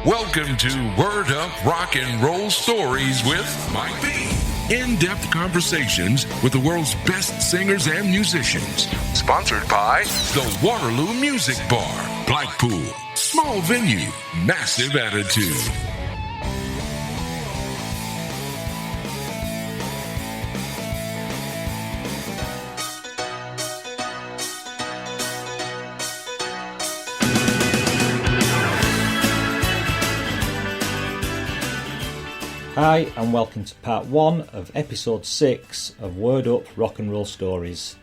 Welcome to Word Up Rock and Roll Stories with Mike B. In-depth conversations with the world's best singers and musicians. Sponsored by the Waterloo Music Bar, Blackpool. Small venue, massive attitude. Hi and welcome to part 1 of episode 6 of Word Up Rock and Roll Stories.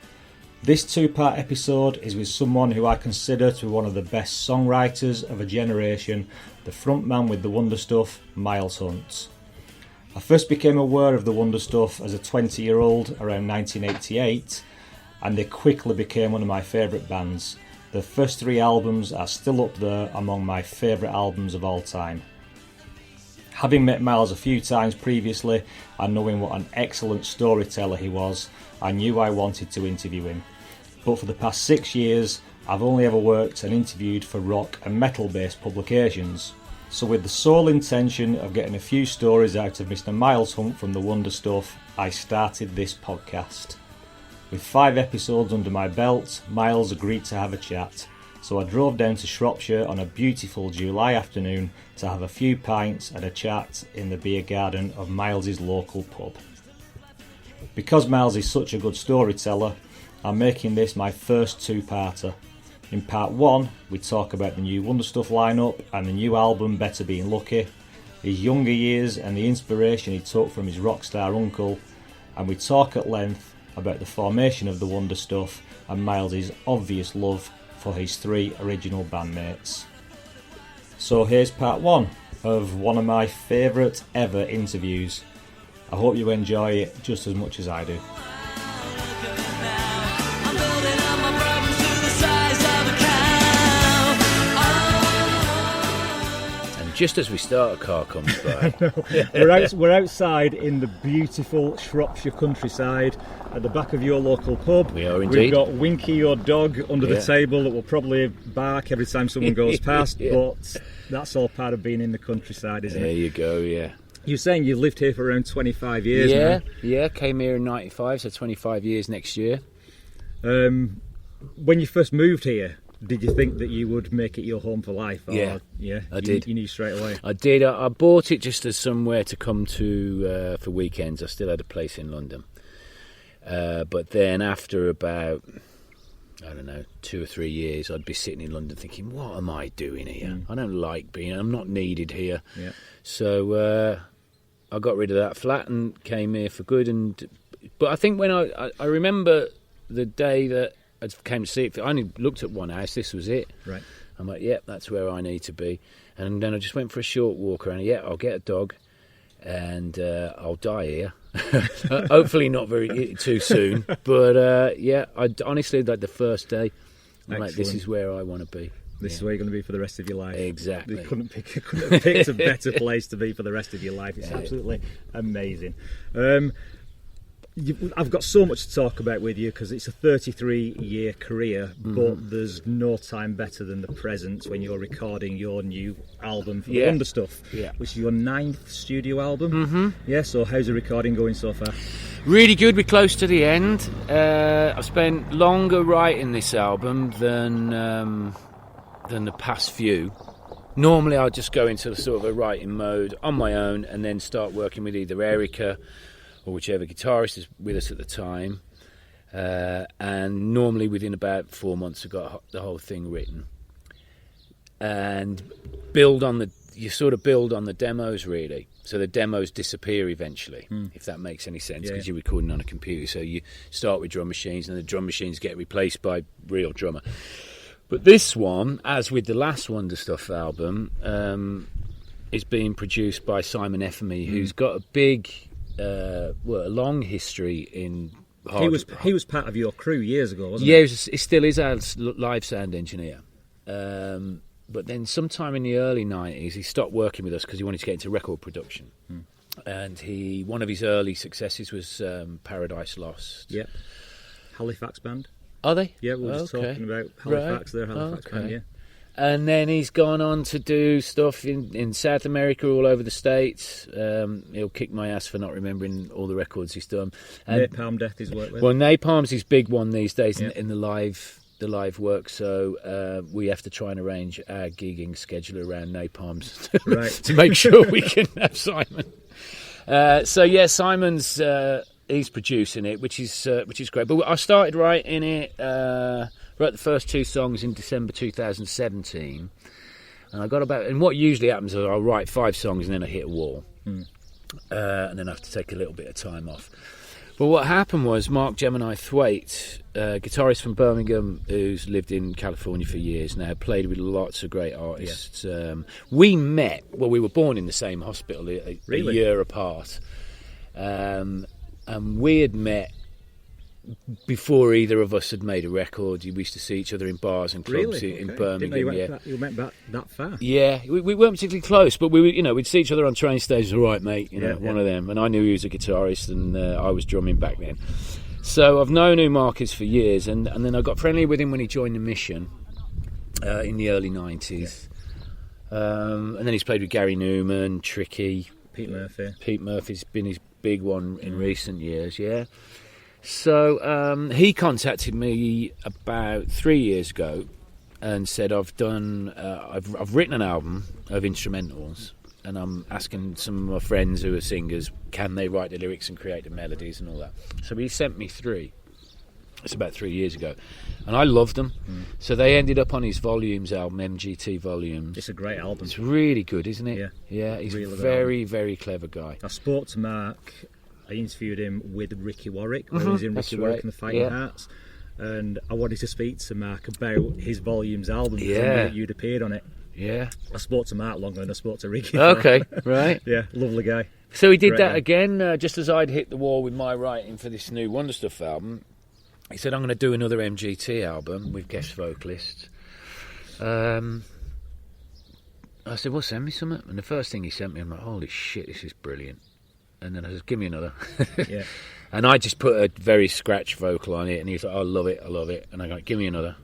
This two-part episode is with someone who I consider to be one of the best songwriters of a generation, the frontman with the Wonder Stuff, Miles Hunt. I first became aware of the Wonder Stuff as a 20-year-old around 1988, and they quickly became one of my favourite bands. The first 3 albums are still up there among my favourite albums of all time. Having met Miles a few times previously and knowing what an excellent storyteller he was, I knew I wanted to interview him. But for the past 6 years, I've only ever worked and interviewed for rock and metal based publications. So with the sole intention of getting a few stories out of Mr. Miles Hunt from the Wonder Stuff, I started this podcast. With 5 episodes under my belt, Miles agreed to have a chat. So I drove down to Shropshire on a beautiful July afternoon to have a few pints and a chat in the beer garden of Miles's local pub. Because Miles is such a good storyteller, I'm making this my first two-parter. In part 1, we talk about the new Wonder Stuff lineup and the new album Better Being Lucky, his younger years and the inspiration he took from his rock star uncle, and we talk at length about the formation of the Wonder Stuff and Miles's obvious love for his 3 original bandmates. So here's part 1 of one of my favourite ever interviews. I hope you enjoy it just as much as I do. And just as we start, a car comes by. We're outside in the beautiful Shropshire countryside at the back of your local pub. We are indeed. We've got Winky, your dog, under the table that will probably bark every time someone goes past, but that's all part of being in the countryside, isn't it? There you go, yeah. You're saying you've lived here for around 25 years now? Yeah, came here in 95, so 25 years next year. When you first moved here, did you think that you would make it your home for life? Or, I did. You knew straight away? I did. I bought it just as somewhere to come to for weekends. I still had a place in London. But then after about, 2 or 3 years, I'd be sitting in London thinking, what am I doing here? I don't like being, I'm not needed here. Yeah. So I got rid of that flat and came here for good. But I think when I remember the day that I came to see it, I only looked at one house, this was it. Right. I'm like, that's where I need to be. And then I just went for a short walk around. I'll get a dog and I'll die here. Hopefully not very too soon. But I honestly, like the first day, I'm like, this is where I want to be. This is where you're going to be for the rest of your life. Exactly. You couldn't have picked a better place to be for the rest of your life. It's absolutely amazing. I've got so much to talk about with you because it's a 33-year career, but there's no time better than the present when you're recording your new album for the Wonder Stuff, which is your 9th studio album. Yeah, so how's the recording going so far? Really good. We're close to the end. I've spent longer writing this album than the past few. Normally I'll just go into sort of a writing mode on my own and then start working with either Erica or whichever guitarist is with us at the time, and normally within about 4 months I've got the whole thing written, and you sort of build on the demos really, so the demos disappear eventually, if that makes any sense, because you're recording on a computer, so you start with drum machines and the drum machines get replaced by real drummer. But this one, as with the last Wonder Stuff album, is being produced by Simon Effamy, who's got a big a long history in hard. He was part of your crew years ago, wasn't he? Yeah, he still is our live sound engineer. But then sometime in the early 90s, he stopped working with us because he wanted to get into record production. And one of his early successes was Paradise Lost. Yep. Halifax band. Are they? Yeah, we were just talking about Halifax, their Halifax band, yeah. And then he's gone on to do stuff in South America, all over the States. He'll kick my ass for not remembering all the records he's done. Napalm Death he's worked with. Well, Napalm's his big one these days in the live work. So we have to try and arrange our gigging schedule around Napalm's to make sure we can have Simon. Simon's he's producing it, which is great. But I started writing it. Wrote the first 2 songs in December 2017, and I got about. And what usually happens is I'll write 5 songs and then I hit a wall, and then I have to take a little bit of time off. But what happened was Mark Gemini Thwaite, guitarist from Birmingham, who's lived in California for years now, played with lots of great artists. Yeah. We met. Well, we were born in the same hospital a year apart, and we had met before either of us had made a record. We used to see each other in bars and clubs in Birmingham. Didn't know you went back that far. Yeah, we weren't particularly close, but we'd see each other on train stations. All right, mate, one of them. And I knew he was a guitarist, and I was drumming back then. So I've known who Mark is for years, and then I got friendly with him when he joined the Mission in the early 90s. Yeah. And then he's played with Gary Newman, Tricky, Pete Murphy. Pete Murphy's been his big one in recent years. Yeah. So he contacted me about 3 years ago and said, I've written an album of instrumentals, and I'm asking some of my friends who are singers, can they write the lyrics and create the melodies and all that. So he sent me 3. It's about 3 years ago, and I loved them. So they ended up on his Volumes album, MGT Volumes. It's a great album. It's really good, isn't it? Yeah, he's a very, very clever guy. I spoke to Mark. I interviewed him with Ricky Warwick when he was in Ricky Warwick and the Fighting Hearts, and I wanted to speak to Mark about his Volumes album because you'd appeared on it. Yeah, I spoke to Mark longer than I spoke to Ricky. Okay, right. Yeah, lovely guy. So he did that again, just as I'd hit the wall with my writing for this new Wonder Stuff album. He said, I'm going to do another MGT album with guest vocalists. I said, well, send me something. And the first thing he sent me, I'm like, holy shit, this is brilliant. And then I said, give me another. And I just put a very scratch vocal on it, and he was like, I love it. And I go, give me another.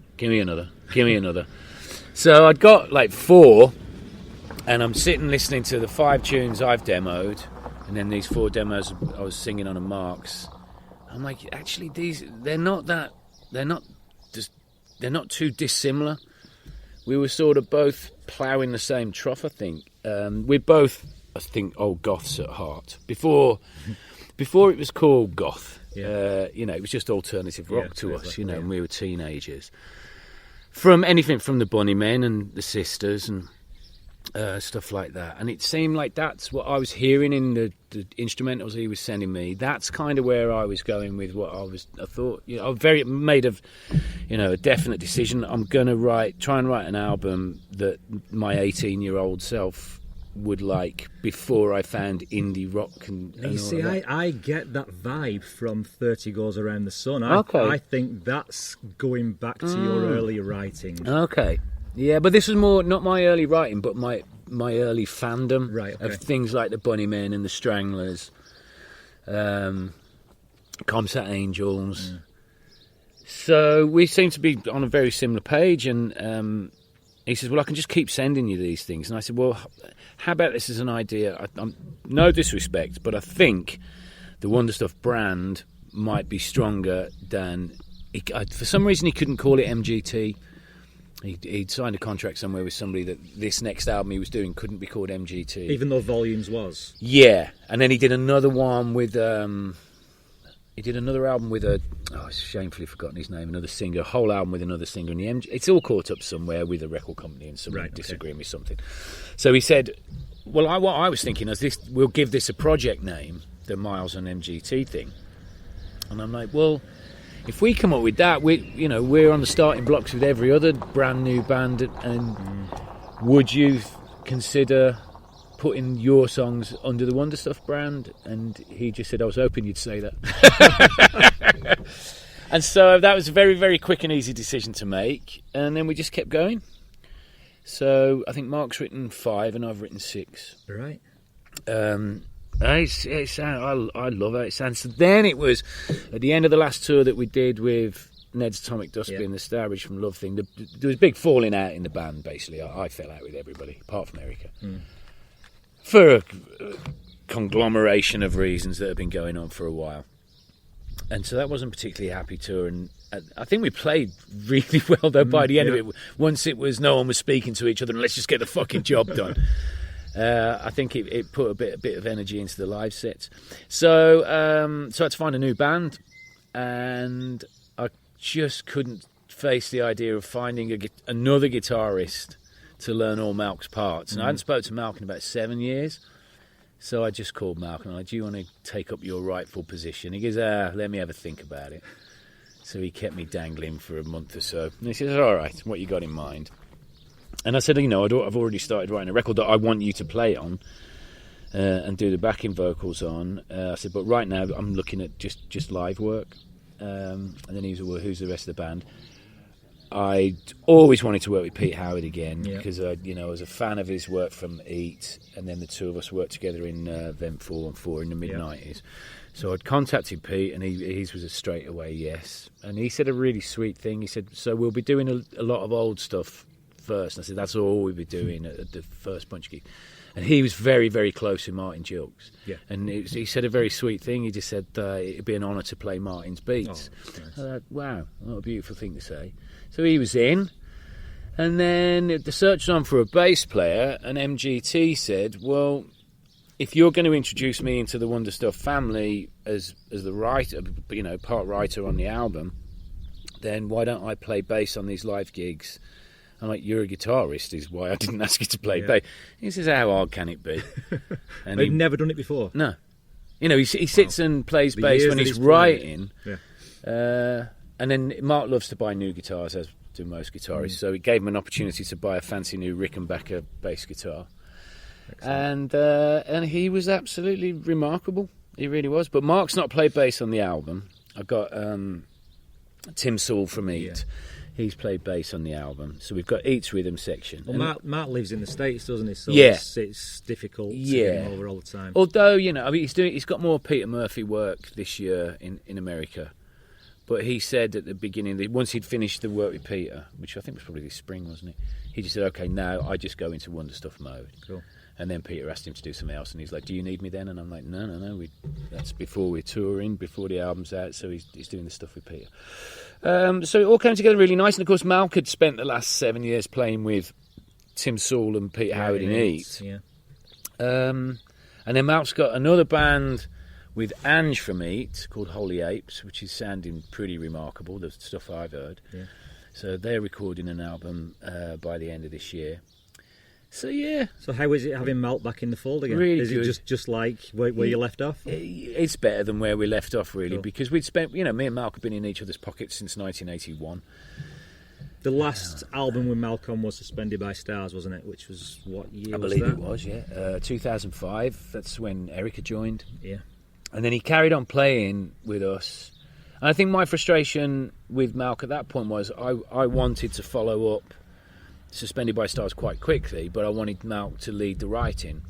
So I'd got like 4, and I'm sitting listening to the 5 tunes I've demoed, and then these 4 demos I was singing on a Mark's. I'm like, actually, they're not too dissimilar. We were sort of both ploughing the same trough, I think. We're both, I think, old goths at heart. Before it was called goth, it was just alternative rock to us, and we were teenagers. From anything from the Bunnymen and the Sisters and stuff like that. And it seemed like that's what I was hearing in the instrumentals he was sending me. That's kind of where I was going with what I thought, I made a definite decision. I'm going to try and write an album that my 18-year-old self would like before I found indie rock and you see, I get that vibe from 30 Goes Around the Sun. Okay. I think that's going back to your earlier writing. Okay. Yeah, but this was more not my early writing, but my early fandom of things like the Bunnymen and the Stranglers, Comsat Angels. So we seem to be on a very similar page, and he says, well, I can just keep sending you these things. And I said, well, how about this as an idea? I'm no disrespect, but I think the Wonder Stuff brand might be stronger than... for some reason, he couldn't call it MGT. He'd signed a contract somewhere with somebody that this next album he was doing couldn't be called MGT. Even though Volumes was? Yeah. And then he did another one with... he did another album with I've shamefully forgotten his name, another singer, a whole album with another singer. And it's all caught up somewhere with a record company and somebody disagreeing with something. So he said, well, what I was thinking is we'll give this a project name, the Miles and MGT thing. And I'm like, well... if we come up with that, we're on the starting blocks with every other brand new band, and would you consider putting your songs under the Wonder Stuff brand? And he just said, I was hoping you'd say that. And so that was a very, very quick and easy decision to make, and then we just kept going. So I think Mark's written 5 and I've written 6. Right. I love how it sounds. So then it was at the end of the last tour that we did with Ned's Atomic Dustbin, the Starbridge from Love thing, there was a big falling out in the band, basically. I fell out with everybody, apart from Erica. For a conglomeration of reasons that have been going on for a while. And so that wasn't a particularly happy tour, and I think we played really well, though, by the end of it. Once it was no one was speaking to each other, and let's just get the fucking job done. I think it put a bit of energy into the live sets. So I had to find a new band, and I just couldn't face the idea of finding another guitarist to learn all Malk's parts. And I hadn't spoken to Malk in about 7 years. So I just called Malk and I'm like, do you want to take up your rightful position? He goes, let me have a think about it. So he kept me dangling for a month or so. And he says, all right, what you got in mind? And I said, I've already started writing a record that I want you to play on and do the backing vocals on. I said, but right now I'm looking at just live work. And then he was, well, who's the rest of the band? I always wanted to work with Pete Howard again because I was a fan of his work from Eat, and then the two of us worked together in Vent 414 in the mid-90s. So I'd contacted Pete, and his was a straight away yes. And he said a really sweet thing. He said, so we'll be doing a lot of old stuff first. And I said, that's all we'll be doing at the first bunch of gigs. And he was very, very close with Martin Gilks. Yeah. And he said a very sweet thing. He just said it'd be an honour to play Martin's beats. Oh, nice. I thought, wow, what a beautiful thing to say. So he was in, and then the search was on for a bass player, and MGT said, well, if you're going to introduce me into the Wonder Stuff family as the writer, part writer on the album, then why don't I play bass on these live gigs? I'm like, you're a guitarist, is why I didn't ask you to play bass. He says, how hard can it be? And you've never done it before? No. He sits and plays bass when he's writing. Yeah. And then Mark loves to buy new guitars, as do most guitarists. So it gave him an opportunity to buy a fancy new Rickenbacker bass guitar. Excellent. And he was absolutely remarkable. He really was. But Mark's not played bass on the album. I've got Tim Sewell from Eat. Yeah. He's played bass on the album. So we've got Eat's rhythm section. Well, Mark lives in the States, doesn't he? So it's difficult to get him over all the time. Although, he's got more Peter Murphy work this year in America. But he said at the beginning that once he'd finished the work with Peter, which I think was probably this spring, wasn't it? He just said, okay, now I just go into Wonder Stuff mode. Cool. And then Peter asked him to do something else, and he's like, do you need me then? And I'm like, no, that's before we're touring, before the album's out, so he's doing the stuff with Peter. So it all came together really nice, and of course Malk had spent the last 7 years playing with Tim Sewell and Peter Howard in Eat. Yeah. And then Malk's got another band with Ange from Eat called Holy Apes, which is sounding pretty remarkable, the stuff I've heard. Yeah. So they're recording an album by the end of this year. So yeah. So how is it having Malk back in the fold again? Really is good. It just like where you left off? It's better than where we left off, really, because we'd spent, me and Malk have been in each other's pockets since 1981. The last album with Malcolm was Suspended by Stars, wasn't it? Which was what year? I believe it was, yeah. 2005. That's when Erica joined. Yeah. And then he carried on playing with us. And I think my frustration with Malk at that point was I wanted to follow up Suspended by Stars quite quickly, but I wanted Malk to lead the writing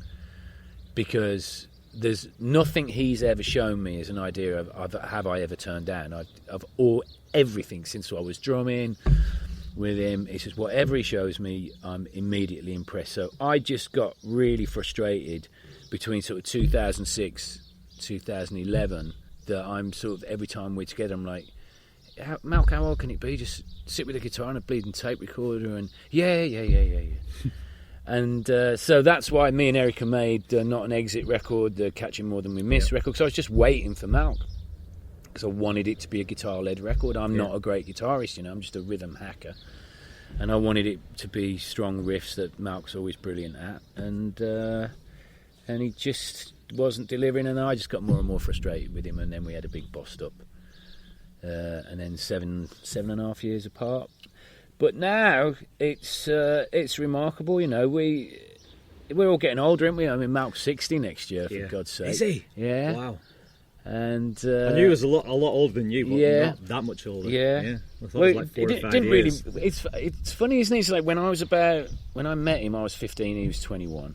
because there's nothing he's ever shown me as an idea of have I ever turned down. Everything since I was drumming with him, it's just whatever he shows me, I'm immediately impressed. So I just got really frustrated between sort of 2006, 2011 that I'm sort of, every time we're together, I'm like, Malk, how old can it be? Just sit with a guitar and a bleeding tape recorder and yeah. And so that's why me and Erica made Not an Exit record, the Catching More Than We Miss record, because I was just waiting for Malk because I wanted it to be a guitar-led record. I'm not a great guitarist, I'm just a rhythm hacker, and I wanted it to be strong riffs that Malk's always brilliant at, and he just wasn't delivering, and I just got more and more frustrated with him, and then we had a big bust up. And then seven and a half years apart. But now it's remarkable, we're all getting older, aren't we? I mean, Malk's 60 next year, for God's sake. Is he? Yeah. Wow. And I knew he was a lot older than you, but not that much older. Yeah. I thought it was like 4 or 5 years. Really, it's funny, isn't it? It's like when I met him, I was 15, he was 21.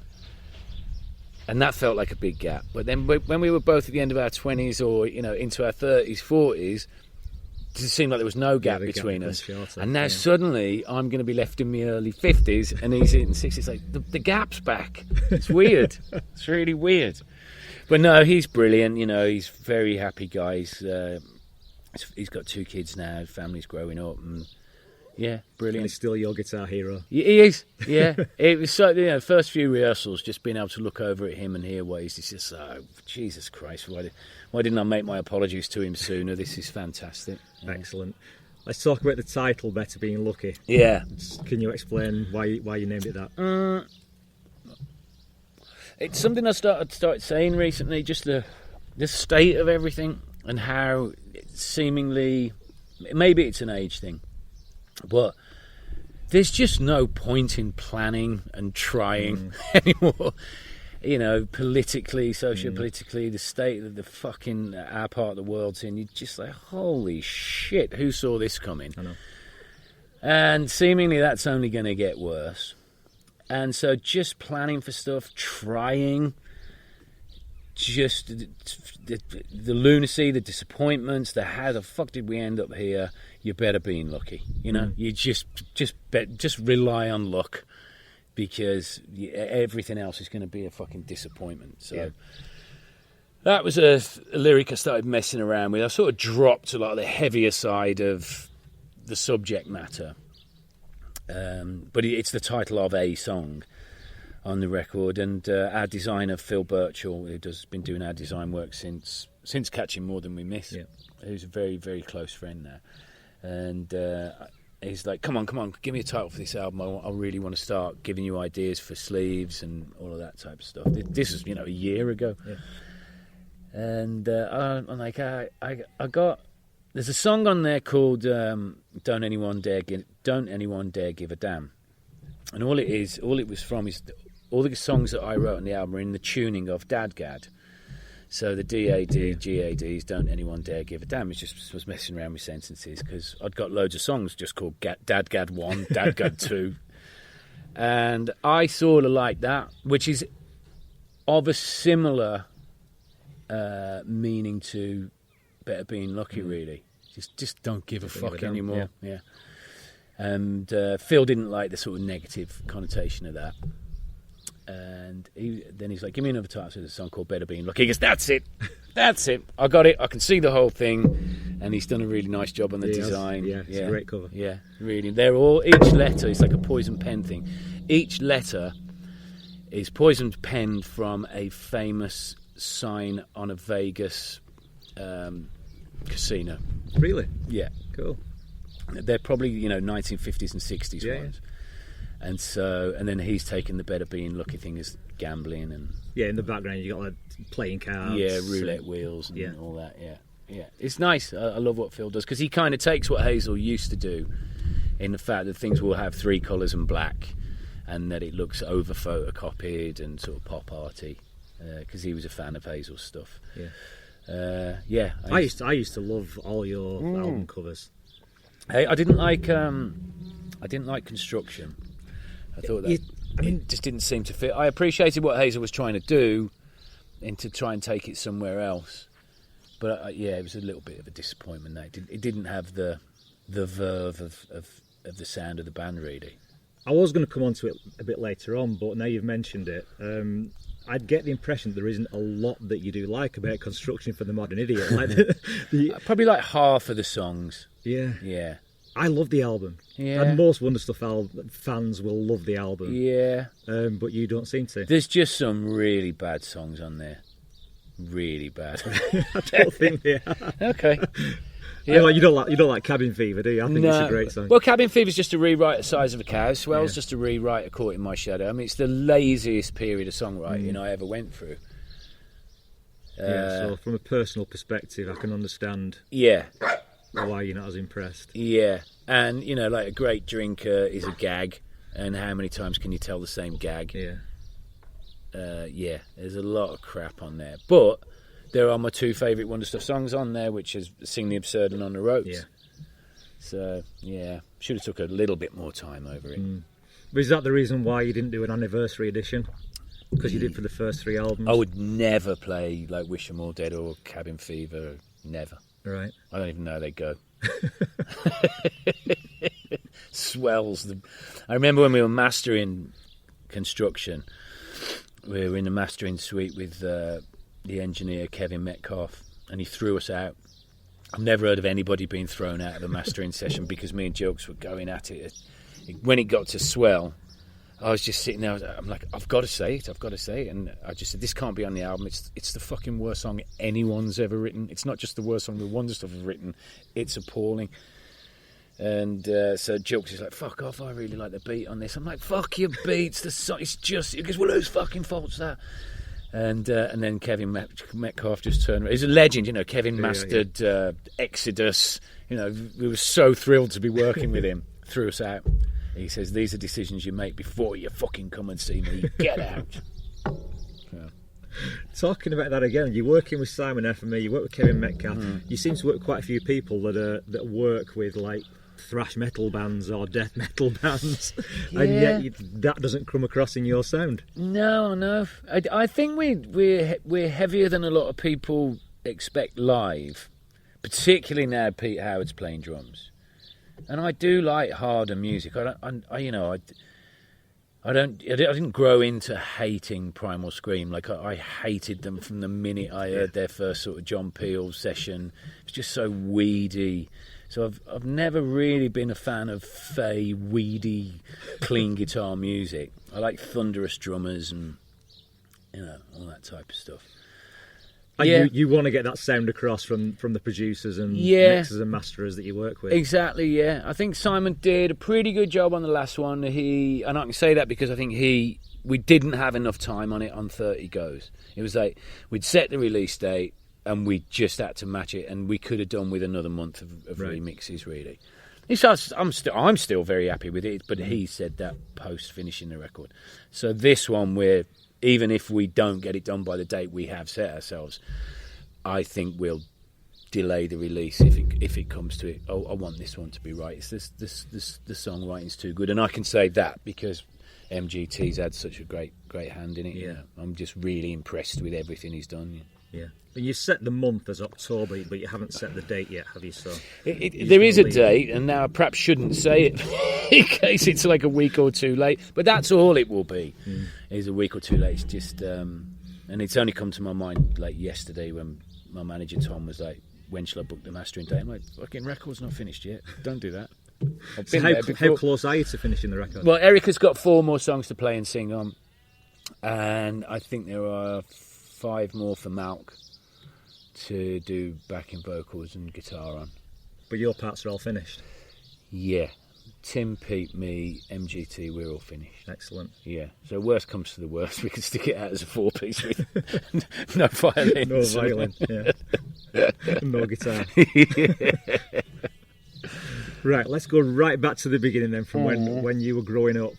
And that felt like a big gap. But then when we were both at the end of our 20s or, into our 30s, 40s, seemed like there was no gap the between gap us. shorter, And now suddenly I'm going to be left in my early 50s and he's in 60s. It's like the gap's back. It's weird. It's really weird. But no, he's brilliant. He's a very happy guy. He's got 2 kids now. Family's growing up. And yeah, brilliant. And he's still your guitar hero. He is, yeah. It was so, first few rehearsals, just being able to look over at him and hear what he's just, Jesus Christ, why didn't I make my apologies to him sooner? This is fantastic. Yeah. Excellent. Let's talk about the title, Better Being Lucky. Yeah. Can you explain why you named it that? It's something I started saying recently, just the state of everything and how seemingly, maybe it's an age thing, but there's just no point in planning and trying anymore. Politically, socio-politically, the state that the fucking our part of the world's in, you're just like, holy shit, who saw this coming? I know. And seemingly that's only going to get worse. And so just planning for stuff, trying, just the lunacy, the disappointments, the how the fuck did we end up here? You're better being lucky. You just rely on luck, because everything else is going to be a fucking disappointment. So that was a lyric I started messing around with. I sort of dropped to like the heavier side of the subject matter. But it's the title of a song on the record, and our designer Phil Birchall, who's been doing our design work since Catching More Than We Miss, who's a very, very close friend now, and he's like, come on, give me a title for this album. I really want to start giving you ideas for sleeves and all of that type of stuff. This was a year ago, and I'm like, I got. There's a song on there called "Don't Anyone Dare Give a Damn," and all it was from is all the songs that I wrote on the album are in the tuning of Dadgad. So the DAD, GADs, Don't Anyone Dare Give a Damn. It just was messing around with sentences because I'd got loads of songs just called Dadgad 1, Dadgad 2, and I sort of like that, which is of a similar meaning to Better Being Lucky, really. Just don't give a fuck anymore. Yeah. And Phil didn't like the sort of negative connotation of that. And then he's like, give me another title. There's a song called Better Being Lucky. He goes, that's it. I got it. I can see the whole thing. And he's done a really nice job on the design. It's a great cover. Yeah, really. Each letter is like a poison pen thing. Each letter is poisoned penned from a famous sign on a Vegas casino. Really? Yeah. Cool. They're probably 1950s and 60s ones. And then he's taken the Better Being Lucky thing as gambling and in the background you got like playing cards, roulette wheels and all that. Yeah. It's nice. I love what Phil does because he kind of takes what Hazel used to do in the fact that things will have 3 colours and black, and that it looks over photocopied and sort of pop arty because he was a fan of Hazel's stuff. I used to love all your album covers. Hey, I didn't like Construction. I thought that it just didn't seem to fit. I appreciated what Hazel was trying to do, and to try and take it somewhere else. But it was a little bit of a disappointment. That it didn't have the verve of the sound of the band, really. I was going to come on to it a bit later on, but now you've mentioned it, I'd get the impression that there isn't a lot that you do like about Construction for the Modern Idiot. Like probably like half of the songs. Yeah. I love the album. Yeah. And most Wonder Stuff fans will love the album. Yeah. But you don't seem to. There's just some really bad songs on there. Really bad. I don't think they are. Okay. Yeah. You don't like Cabin Fever, do you? I think it's a great song. Well, Cabin Fever's just a rewrite The Size of a Cow. Swell's just a rewrite of Caught in My Shadow. I mean, it's the laziest period of songwriting I ever went through. So from a personal perspective, I can understand. Yeah. Why you're not as impressed. Yeah, and like a great drinker is a gag, and how many times can you tell the same gag? There's a lot of crap on there, but there are my 2 favourite Wonder Stuff songs on there, which is Sing the Absurd and On the Ropes. So should have took a little bit more time over it. But is that the reason why you didn't do an anniversary edition? Because you did for the first 3 albums? I would never play like Wish 'Em All Dead or Cabin Fever, never. Right. I don't even know how they go. Swells. I remember when we were mastering Construction, we were in the mastering suite with the engineer Kevin Metcalf, and he threw us out. I've never heard of anybody being thrown out of a mastering session because me and Jokes were going at it. When it got to Swell, I was just sitting there. I'm like, I've got to say it. And I just said, this can't be on the album. It's the fucking worst song anyone's ever written. It's not just the worst song the Wonderstuff have written. It's appalling. And so Jokes is like, fuck off, I really like the beat on this. I'm like, fuck your beats, the song, it's just, he goes, well, whose fucking fault's that? And then Kevin Metcalf just turned around. He's a legend, Kevin mastered Exodus, we were so thrilled to be working with him. Threw us out. He says, these are decisions you make before you fucking come and see me. Get out. Yeah. Talking about that again, you're working with Simon FME, you work with Kevin Metcalf. You seem to work with quite a few people that work with like thrash metal bands or death metal bands, and yet that doesn't come across in your sound. No. I think we're heavier than a lot of people expect live, particularly now Pete Howard's playing drums, and I do like harder music. I didn't grow into hating Primal Scream. Like I hated them from the minute I heard their first sort of John Peel session. It's just so weedy. So I've never really been a fan of fey, weedy, clean guitar music. I like thunderous drummers and all that type of stuff. And you want to get that sound across from the producers and mixers and masterers that you work with. Exactly, yeah. I think Simon did a pretty good job on the last one. And I can say that because I think we didn't have enough time on it on 30 Goes. It was like we'd set the release date and we just had to match it, and we could have done with another month of remixes, really. I'm still very happy with it, but he said that post finishing the record. So this one, even if we don't get it done by the date we have set ourselves, I think we'll delay the release if it comes to it. I want this one to be right. It's the songwriting's too good, and I can say that because MGT's had such a great hand in it. Yeah, I'm just really impressed with everything he's done. Yeah. And you set the month as October, but you haven't set the date yet, have you? So there is a date, and now I perhaps shouldn't say it in case it's like a week or two late. But that's all it will be. Is a week or two late. It's just, and it's only come to my mind like yesterday when my manager Tom was like, "When shall I book the mastering date?" I'm like, "Fucking record's not finished yet. Don't do that." So how close are you to finishing the record? Well, Erica's got 4 more songs to play and sing on, and I think there are 5 more for Malk to do backing vocals and guitar on. But your parts are all finished? Yeah. Tim, Pete, me, MGT, we're all finished. Excellent. Yeah. So worst comes to the worst, we can stick it out as a 4-piece with no violin. No violin, yeah. No guitar. Right, let's go right back to the beginning then, from when you were growing up.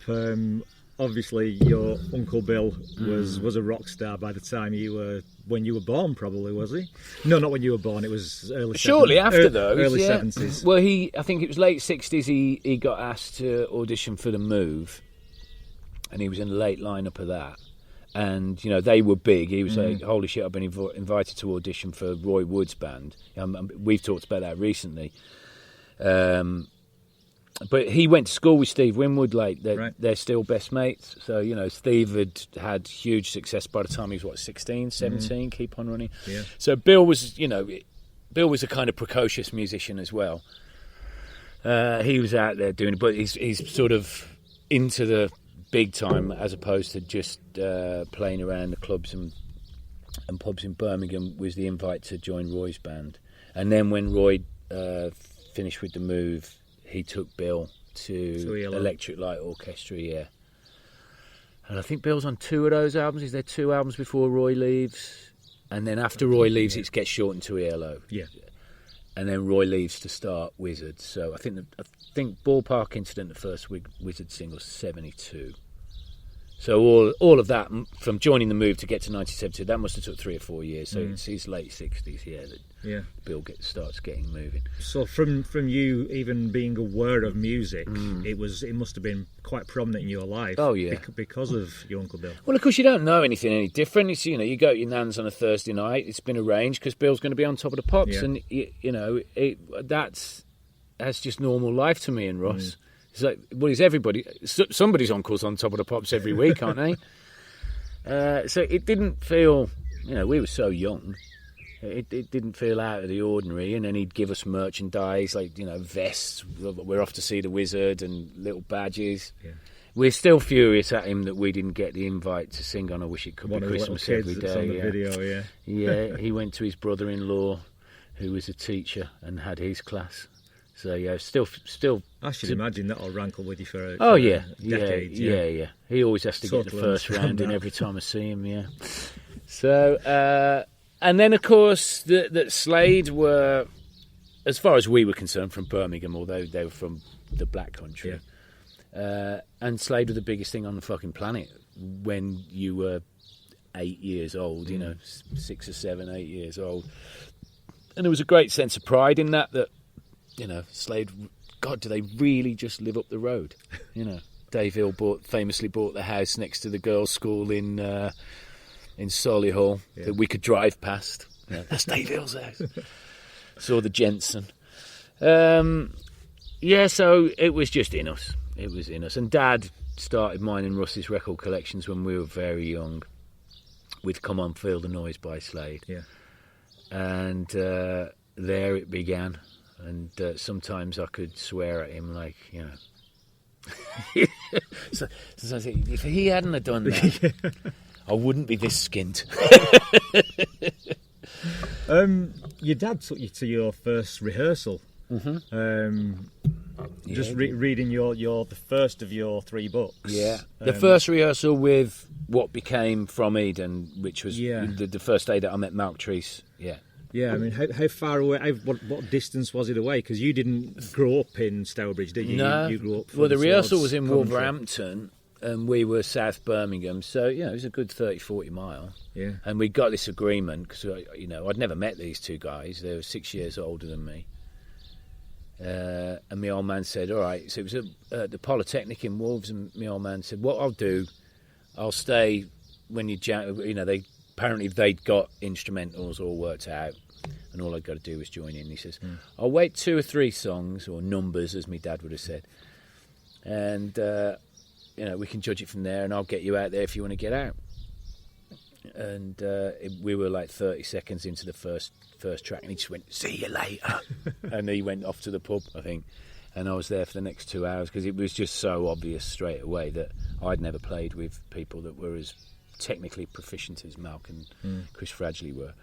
Obviously, your Uncle Bill was a rock star by the time when you were born, probably, was he? No, not when you were born. It was shortly after those, early 70s. Well, I think it was late 60s. He got asked to audition for The Move, and he was in the late lineup of that. And they were big. He was like, "Holy shit! I've been invited to audition for Roy Wood's band." We've talked about that recently. But he went to school with Steve Winwood, like they're still best mates. So, Steve had huge success by the time he was, 16, 17, keep on running. Yeah. So Bill was a kind of precocious musician as well. He was out there doing it, but he's sort of into the big time as opposed to just playing around the clubs and pubs in Birmingham. Was the invite to join Roy's band. And then when Roy finished with The Move, he took Bill to Electric Light Orchestra, And I think Bill's on 2 of those albums. Is there 2 albums before Roy leaves? And then after Roy leaves, it gets shortened to ELO. Yeah. And then Roy leaves to start Wizard. So I think Ballpark Incident, the first Wizard single, 72. So all of that, from joining The Move to get to 1972, that must have took 3 or 4 years. So it's his late 60s, that Bill starts getting moving. So from you even being aware of music, it must have been quite prominent in your life. Oh yeah, because of your Uncle Bill. Well, of course you don't know anything any different. It's, you go to your nan's on a Thursday night. It's been arranged because Bill's going to be on Top of the Pops, and as just normal life to me and Ross. It's like, well, is everybody? Somebody's uncle's on Top of the Pops every week, aren't they? So it didn't feel, we were so young. It didn't feel out of the ordinary. And then he'd give us merchandise like vests. We're off to see the wizard and little badges. Yeah. We're still furious at him that we didn't get the invite to sing on "I Wish It Could Be Christmas Every Day." On the video, yeah. He went to his brother-in-law, who was a teacher and had his class. So yeah, still. I should imagine that'll rankle with you for decades. Yeah. He always has to get the first round in every time I see him. Yeah. So and then of course that Slade were, as far as we were concerned, from Birmingham, although they were from the Black Country. Yeah. And Slade were the biggest thing on the fucking planet when you were 8 years old, 6 or 7, 8 years old. And there was a great sense of pride in that, Slade, God, do they really just live up the road? Dave Hill famously bought the house next to the girls' school in Solihull that we could drive past. That's Dave Hill's house. Saw the Jensen. So it was just in us. It was in us. And Dad started mine and Russ's record collections when we were very young with Come On Feel the Noise by Slade. Yeah. And there it began. And sometimes I could swear at him so I said, if he hadn't have done that, I wouldn't be this skint. Your dad took you to your first rehearsal. Mm-hmm. Reading the first of your 3 books. Yeah, the first rehearsal with what became From Eden, which was the first day that I met Mark Treese. Yeah. Yeah, I mean, how far away? What distance was it away? Because you didn't grow up in Stourbridge, did you? No. You grew up. Well, the rehearsal was in Wolverhampton, and we were South Birmingham, so it was a good 30-40 mile. Yeah. And we got this agreement because I'd never met these 2 guys. They were 6 years older than me. And my old man said, all right. So it was at the Polytechnic in Wolves, and my old man said, what I'll do, I'll stay when you jam. Apparently they'd got instrumentals all worked out, and all I'd got to do was join in. He says, I'll wait 2 or 3 songs, or numbers, as my dad would have said, and we can judge it from there, and I'll get you out there if you want to get out. And we were like 30 seconds into the first track, and he just went, see you later. And he went off to the pub, I think, and I was there for the next 2 hours because it was just so obvious straight away that I'd never played with people that were as technically proficient as Malk and Chris Fradgley were.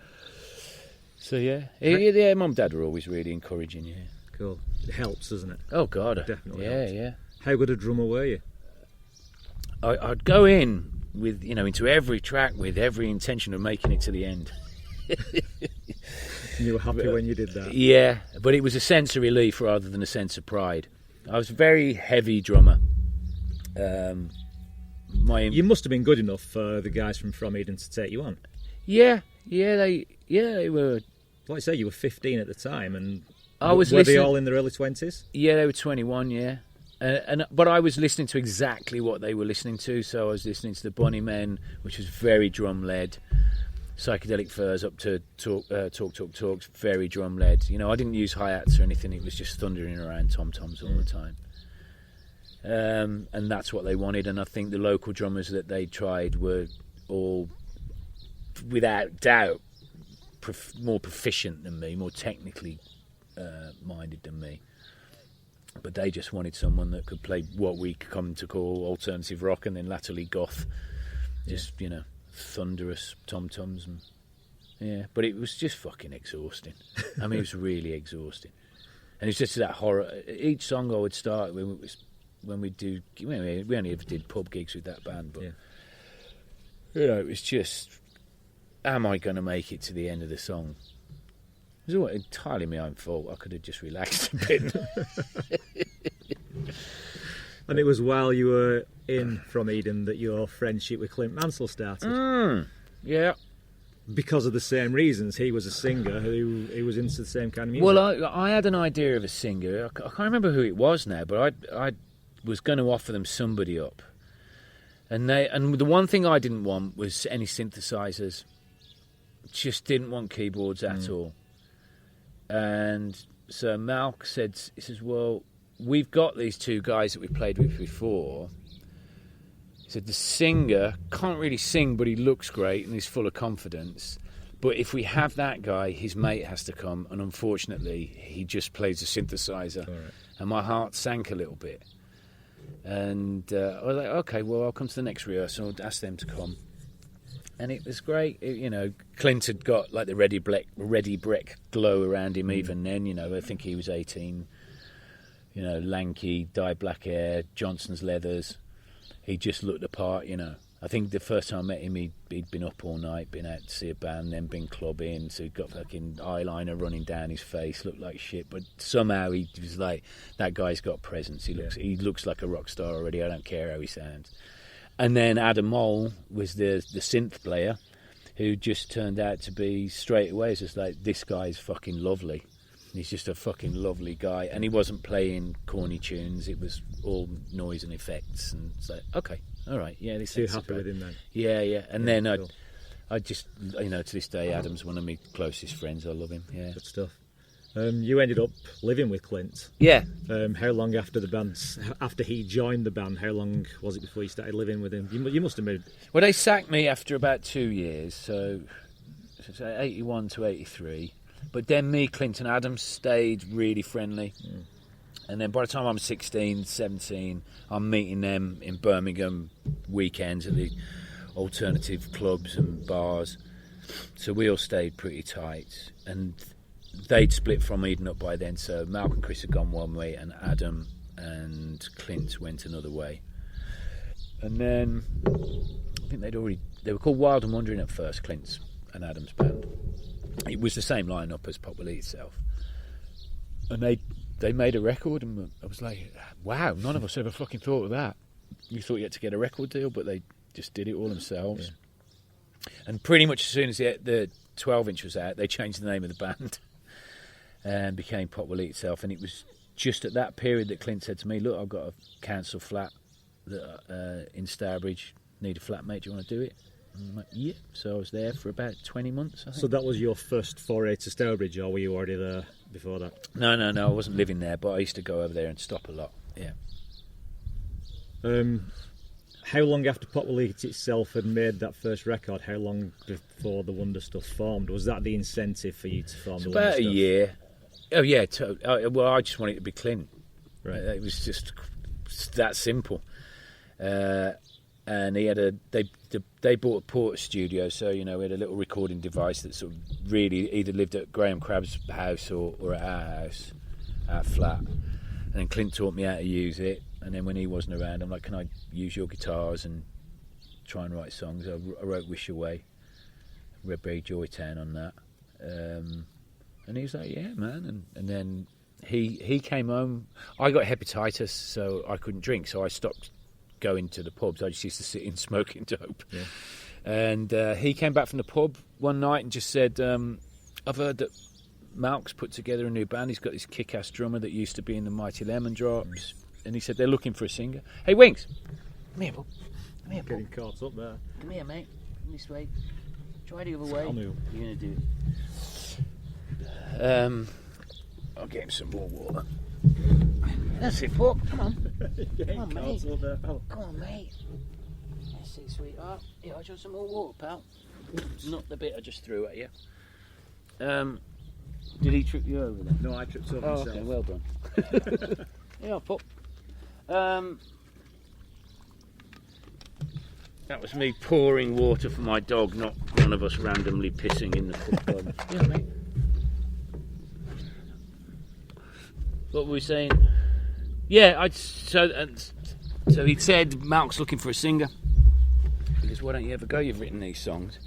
So Mum and Dad were always really encouraging. Yeah, cool. It helps, doesn't it? Oh God, it definitely. Yeah, helps. Yeah. How good a drummer were you? I'd go in with into every track with every intention of making it to the end. You were happy when you did that? Yeah, but it was a sense of relief rather than a sense of pride. I was a very heavy drummer. You must have been good enough for the guys from Eden to take you on. Yeah, they were. Like I say, you were 15 at the time, and were they all in their early 20s? Yeah, they were 21. Yeah, but I was listening to exactly what they were listening to. So I was listening to the Bunnymen, which was very drum led. Psychedelic Furs up to Talks, very drum led. I didn't use hi-hats or anything. It was just thundering around tom-toms all the time. And that's what they wanted. And I think the local drummers that they tried were all, without doubt, more proficient than me, more technically minded than me. But they just wanted someone that could play what we come to call alternative rock and then latterly goth. Just, thunderous tom-toms. But it was just fucking exhausting. I mean, it was really exhausting. And it's just that horror. Each song I would start when we only ever did pub gigs with that band, but it was just, am I going to make it to the end of the song? It was entirely my own fault. I could have just relaxed a bit. And it was while you were in From Eden that your friendship with Clint Mansell started. Yeah. Because of the same reasons. He was a singer who was into the same kind of music. Well, I had an idea of a singer. I can't remember who it was now, but I was going to offer them somebody up. And the one thing I didn't want was any synthesizers. Just didn't want keyboards at all. And so Malk said, he says, well, we've got these two guys that we played with before. He said, the singer can't really sing, but he looks great and he's full of confidence. But if we have that guy, his mate has to come. And unfortunately, he just plays a synthesizer. Right. And my heart sank a little bit. And I was like, okay, well, I'll come to the next rehearsal, I'll ask them to come. And it was great. Clint had got like the ready brick glow around him even then. I think he was 18. Lanky, dyed black hair, Johnson's leathers. He just looked the part. I think the first time I met him, he'd been up all night, been out to see a band, then been clubbing. So he'd got fucking eyeliner running down his face, looked like shit. But somehow he was like, that guy's got presence. He looks like a rock star already. I don't care how he sounds. And then Adam Mole was the synth player, who just turned out to be straight away. It's just like, this guy's fucking lovely. He's just a fucking lovely guy. And he wasn't playing corny tunes. It was all noise and effects. And it's like, okay, all right, yeah. This You're happy with him then? Yeah. And yeah, then cool. I just, to this day, Adam's one of my closest friends. I love him, yeah. Good stuff. You ended up living with Clint. Yeah. How long after he joined the band, how long was it before you started living with him? You must have moved. Well, they sacked me after about 2 years, so 81 to 83. But then me, Clint and Adam stayed really friendly. Mm. And then by the time I'm 16, 17, I'm meeting them in Birmingham weekends at the alternative clubs and bars. So we all stayed pretty tight. And they'd split from Eden up by then, so Malk and Chris had gone one way and Adam and Clint went another way. And then I think they were called Wild and Wandering at first, Clint's and Adam's band. It was the same lineup as Pop Will Eat Itself. And they made a record, and I was like, wow, none of us ever fucking thought of that. You thought you had to get a record deal, but they just did it all themselves. Yeah. And pretty much as soon as the 12-inch was out, they changed the name of the band and became Pop Will Eat Itself. And it was just at that period that Clint said to me, look, I've got a council flat in Stourbridge, need a flatmate, do you want to do it? And I'm like, yeah. So I was there for about 20 months, I think. So that was your first foray to Stourbridge, or were you already there before that? No, I wasn't living there, but I used to go over there and stop a lot, yeah. How long after Pop Will Eat Itself had made that first record, how long before the Wonder Stuff formed? Was that the incentive for you to form the Wonder Stuff? About a year. Oh, yeah. Well, I just wanted it to be Clint. Right. It was just that simple. And he had they bought a Porter studio, so we had a little recording device that sort of really either lived at Graham Crabb's house or at our house, our flat. And then Clint taught me how to use it. And then when he wasn't around, I'm like, can I use your guitars and try and write songs? I wrote Wish Away, Redberry Joytown on that. And he was like, yeah, man. And then he came home. I got hepatitis, so I couldn't drink, so I stopped going to the pubs. I just used to sit in smoking dope. Yeah. And he came back from the pub one night and just said, I've heard that Malk's put together a new band. He's got this kick-ass drummer that used to be in the Mighty Lemon Drops. And he said, they're looking for a singer. Hey, Winks! Come here, Bob. Come here, Bob. Getting caught up there. Come here, mate. Come this way. Try the other way. You're going to do it. I'll get him some more water. That's it, Bob. Come on. Come on, mate. There, Come on, mate. That's it, sweetheart. Yeah, I'll show some more water, pal. Not the bit I just threw at you. Did he trip you over there? No, I tripped over myself. Okay, well done. Yeah, Pop. That was me pouring water for my dog, not one of us randomly pissing in the football. Yeah, mate. What were we saying? Yeah, so he said Malk's looking for a singer. He goes, why don't you ever go? You've written these songs.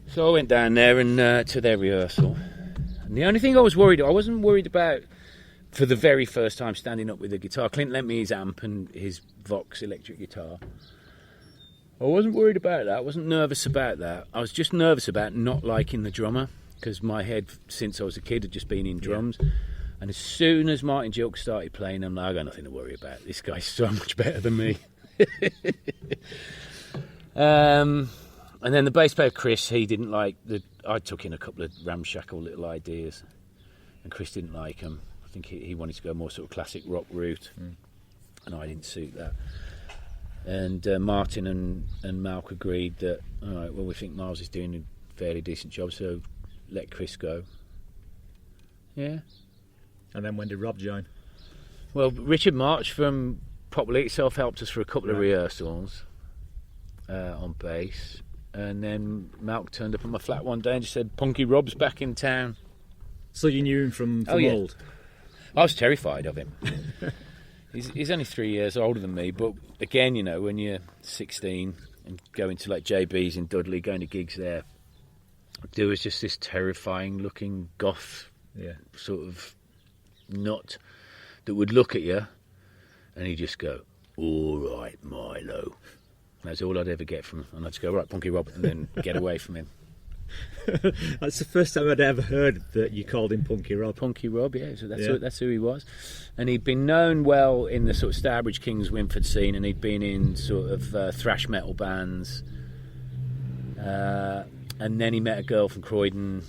So I went down there and to their rehearsal. And the only thing I wasn't worried about for the very first time standing up with a guitar. Clint lent me his amp and his Vox electric guitar. I wasn't worried about that. I wasn't nervous about that. I was just nervous about not liking the drummer, because my head, since I was a kid, had just been in drums. Yeah. And as soon as Martin Gilk started playing, I'm like, I got nothing to worry about. This guy's so much better than me. And then the bass player, Chris, he didn't like I took in a couple of ramshackle little ideas. and Chris didn't like them. I think he wanted to go more sort of classic rock route, and I didn't suit that. And Martin and Malc agreed that, all right, well, we think Miles is doing a fairly decent job, so let Chris go. Yeah. And then when did Rob join? Well, Richard March from Poplar itself helped us for a couple of rehearsals on bass, and then Malc turned up at my flat one day and just said, Punky Rob's back in town. So you knew him from old? I was terrified of him. He's only 3 years older than me, but again, you know, when you're 16 and going to like JB's in Dudley, going to gigs there, there was just this terrifying looking goth sort of nut that would look at you and he'd just go, all right, Milo. That's all I'd ever get from him. And I'd just go, right, Punky Rob, and then get away from him. That's the first time I'd ever heard that you called him Punky Rob. Punky Rob, yeah. So that's who he was. And he'd been known well in the sort of Stourbridge, Kings, Winford scene, and he'd been in sort of thrash metal bands. And then he met a girl from Croydon,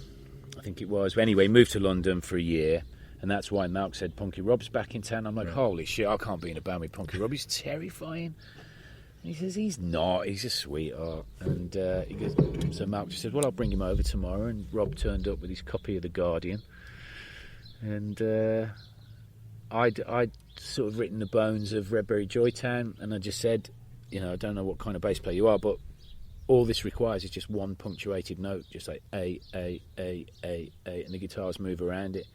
I think it was. Anyway, he moved to London for a year, and that's why Malc said Punky Rob's back in town. I'm like, holy shit, I can't be in a band with Punky Rob. He's terrifying. And he says, he's not, he's a sweetheart. And he goes, so Malc just said, well, I'll bring him over tomorrow. And Rob turned up with his copy of The Guardian. And I'd sort of written the bones of Redbury Joytown, and I just said, you know, I don't know what kind of bass player you are, but all this requires is just one punctuated note, just like A, and the guitars move around it.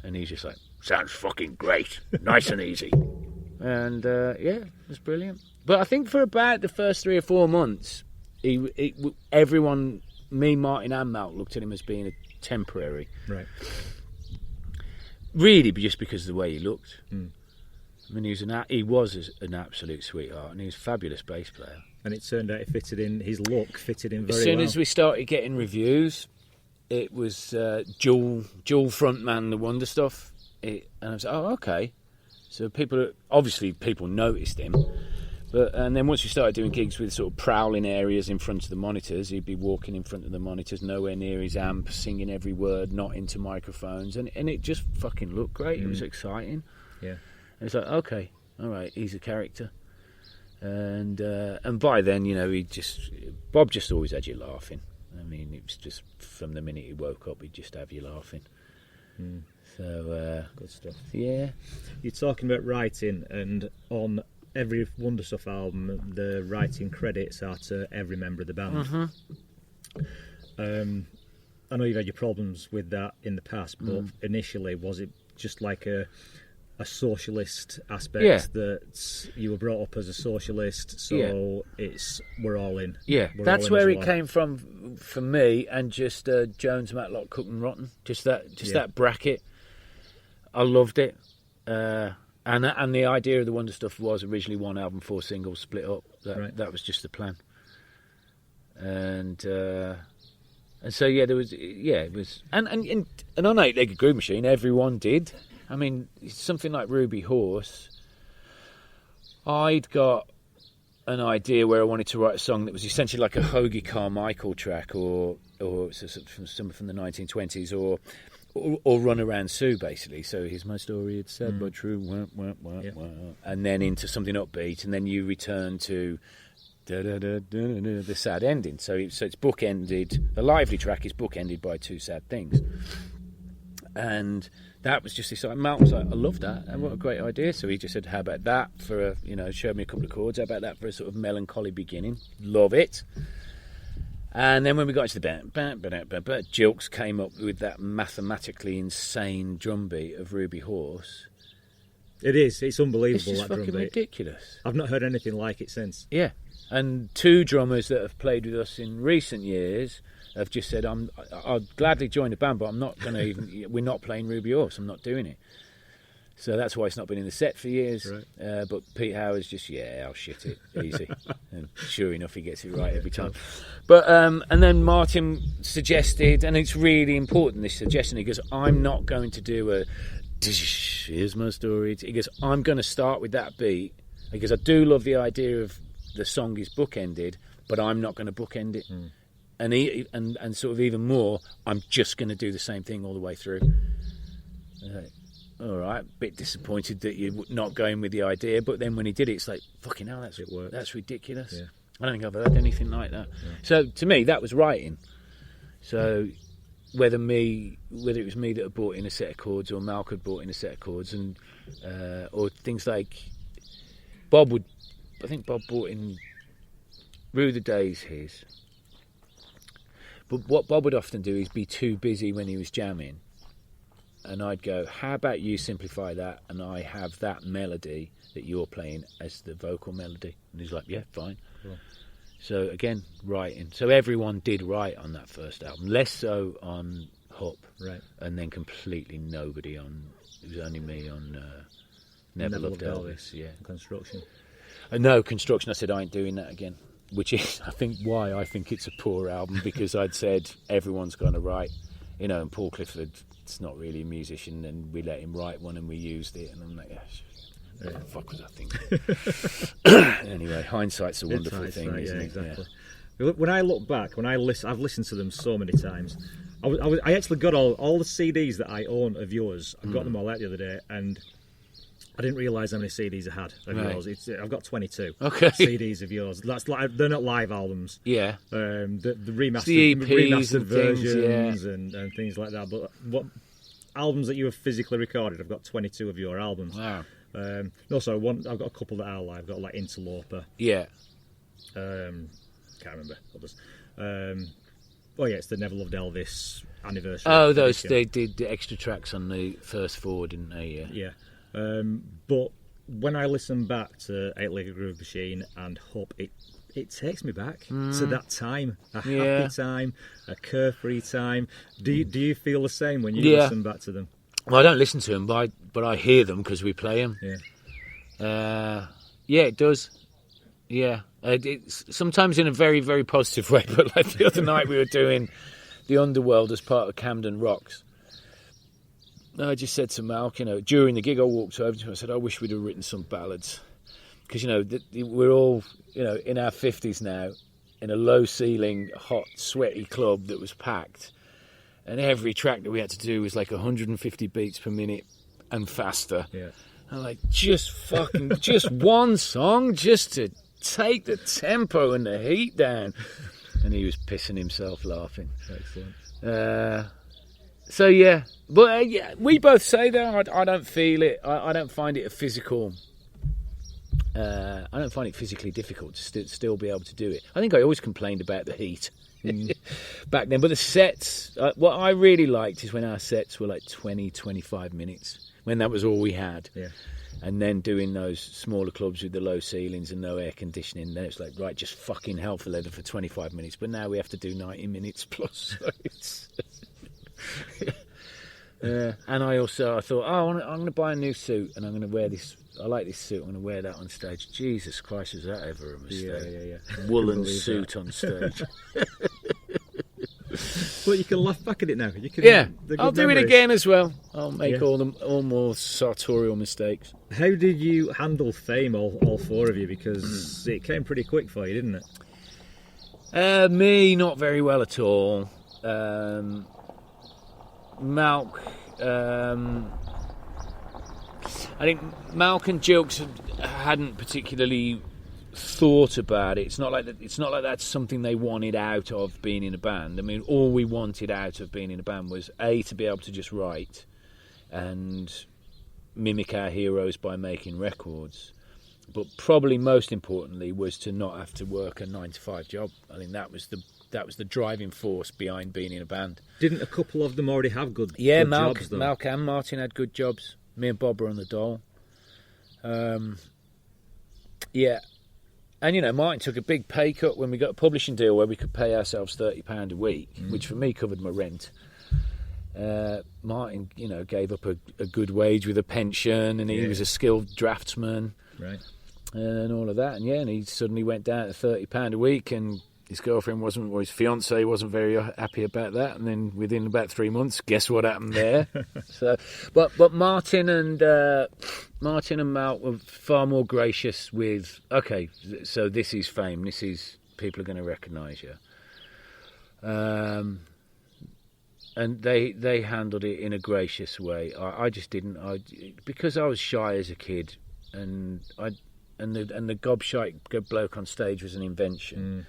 And he's just like, sounds fucking great, nice and easy. And it was brilliant. But I think for about the first 3 or 4 months, everyone, me, Martin and Malc, looked at him as being a temporary. Right. Really, just because of the way he looked. I mean, he was an absolute sweetheart, and he was a fabulous bass player. And it turned out his look fitted in very well. As soon as we started getting reviews, it was dual frontman, the Wonder Stuff. And I was like, oh, okay. So people noticed him. And then once we started doing gigs with sort of prowling areas in front of the monitors, he'd be walking in front of the monitors, nowhere near his amp, singing every word, not into microphones. And it just fucking looked great. It was exciting. Yeah. And it's like, okay, all right, he's a character. And by then, you know, Bob just always had you laughing. I mean, it was just from the minute he woke up, he'd just have you laughing. So good stuff. Yeah. You're talking about writing, and on every Wonder Stuff album, the writing credits are to every member of the band. I know you've had your problems with that in the past, but initially, was it just like a socialist aspect that you were brought up as a socialist, so we're all in? Yeah, we're that's all in where as it one. came from for me, and just Jones, Matlock, Cook and Rotten, just that bracket. I loved it, and the idea of the Wonder Stuff was originally one album, 4 singles split up. That was just the plan, and so it was, and on 8-Legged Groove Machine, everyone did. I mean, something like Ruby Horse, I'd got an idea where I wanted to write a song that was essentially like a Hoagie Carmichael track, or something from the 1920s, or Run Around Sue, basically. So here's my story, it's sad but true, and then into something upbeat, and then you return to the sad ending. So it's bookended. The lively track is bookended by 2 sad things. And that was just this. Malc was like, I love that. And what a great idea. So he just said, how about that for showed me a couple of chords. How about that for a sort of melancholy beginning? Love it. And then when we got into the band, Jilks came up with that mathematically insane drum beat of Ruby Horse. It is. It's unbelievable. It's just that drum fucking beat. ridiculous. I've not heard anything like it since. Yeah. And 2 drummers that have played with us in recent years have just said, I'd gladly join the band, but I'm not going to even. We're not playing Ruby Horse. I'm not doing it. So that's why it's not been in the set for years. Right. But Pete Howard's just, I'll shit it, easy. And sure enough, he gets it right every time. But and then Martin suggested, and it's really important, this suggestion. He goes, I'm not going to do a here's my story. He goes, I'm going to start with that beat. He goes, I do love the idea of the song is bookended, but I'm not going to bookend it. And sort of even more, I'm just going to do the same thing all the way through. All right, bit disappointed that you're not going with the idea, but then when he did it, it's like, fucking hell, that's ridiculous. Yeah. I don't think I've heard anything like that. Yeah. So to me, that was writing. So whether it was me that had brought in a set of chords, or Malc had brought in a set of chords, and or things like I think Bob brought in Rue the Days his. But what Bob would often do is be too busy when he was jamming. And I'd go, how about you simplify that, and I have that melody that you're playing as the vocal melody? And he's like, yeah, fine. Cool. So again, writing. So everyone did write on that first album, less so on Hup, right? And then completely nobody on. It was only me on Never Loved Elvis. Yeah, Construction. No, Construction. I said I ain't doing that again. Which is, I think, why I think it's a poor album, because I'd said everyone's going to write, and Paul Clifford. It's not really a musician, and we let him write one and we used it, and I'm like, what the fuck was I thinking? Anyway, hindsight's a wonderful thing, right, isn't it? Exactly. Yeah. When I look back, I've listened to them so many times. I actually got all the CDs that I own of yours. I got them all out the other day, and I didn't realise how many CDs I had of yours. I've got 22 CDs of yours. That's they're not live albums. Yeah. The remastered, the EPs remastered and versions things, and things like that. But what albums that you have physically recorded? I've got 22 of your albums. Wow. No, sorry, I've got a couple that are live. I've got like Interloper. Yeah. Can't remember others. It's the Never Loved Elvis anniversary. Oh, those they did the extra tracks on the first four, didn't they? Yeah. But when I listen back to 8-Legged Groove Machine and Hup, it takes me back to that time, a happy time, a carefree time. Do you feel the same when you listen back to them? Well, I don't listen to them, but I hear them because we play them. Yeah. It does. Yeah. It's sometimes in a very, very positive way, but like the other night we were doing The Underworld as part of Camden Rocks. I just said to Malc, during the gig, I walked over to him. I said, I wish we'd have written some ballads. Because, we're all, in our 50s now, in a low-ceiling, hot, sweaty club that was packed. And every track that we had to do was like 150 beats per minute and faster. Yeah. I'm like, just one song, just to take the tempo and the heat down. And he was pissing himself laughing. Excellent. So yeah, but we both say that. I don't feel it. I don't find it a physical. I don't find it physically difficult to still be able to do it. I think I always complained about the heat back then. But the sets, what I really liked is when our sets were like 20, 25 minutes, when that was all we had. Yeah. And then doing those smaller clubs with the low ceilings and no air conditioning, then it's like, right, just fucking hell for leather for 25 minutes. But now we have to do 90 minutes plus. So it's... and I thought, I'm going to buy a new suit and I'm going to wear this. I like this suit. I'm going to wear that on stage. Jesus Christ, is that ever a mistake? Yeah. Woolen suit on stage. Well, you can laugh back at it now. I'll do it again as well. I'll make all more sartorial mistakes. How did you handle fame, all four of you? Because it came pretty quick for you, didn't it? Me, not very well at all. Malc, I think Malc and Jilks hadn't particularly thought about it. It's not like that's something they wanted out of being in a band. I mean, all we wanted out of being in a band was to be able to just write and mimic our heroes by making records. But probably most importantly was to not have to work a 9-to-5 job. I think that was the driving force behind being in a band. Didn't a couple of them already have good jobs, though? Malc and Martin had good jobs. Me and Bob were on the dole. And, Martin took a big pay cut when we got a publishing deal where we could pay ourselves £30 a week, which for me covered my rent. Martin, gave up a good wage with a pension, and he was a skilled draftsman. Right. And all of that. And he suddenly went down to £30 a week, and his girlfriend or his fiancée wasn't very happy about that. And then within about 3 months, guess what happened there? But Martin and Malc were far more gracious with, okay, so this is fame. This is, people are going to recognise you. and they handled it in a gracious way. I just didn't. Because I was shy as a kid, and the gobshite bloke on stage was an invention.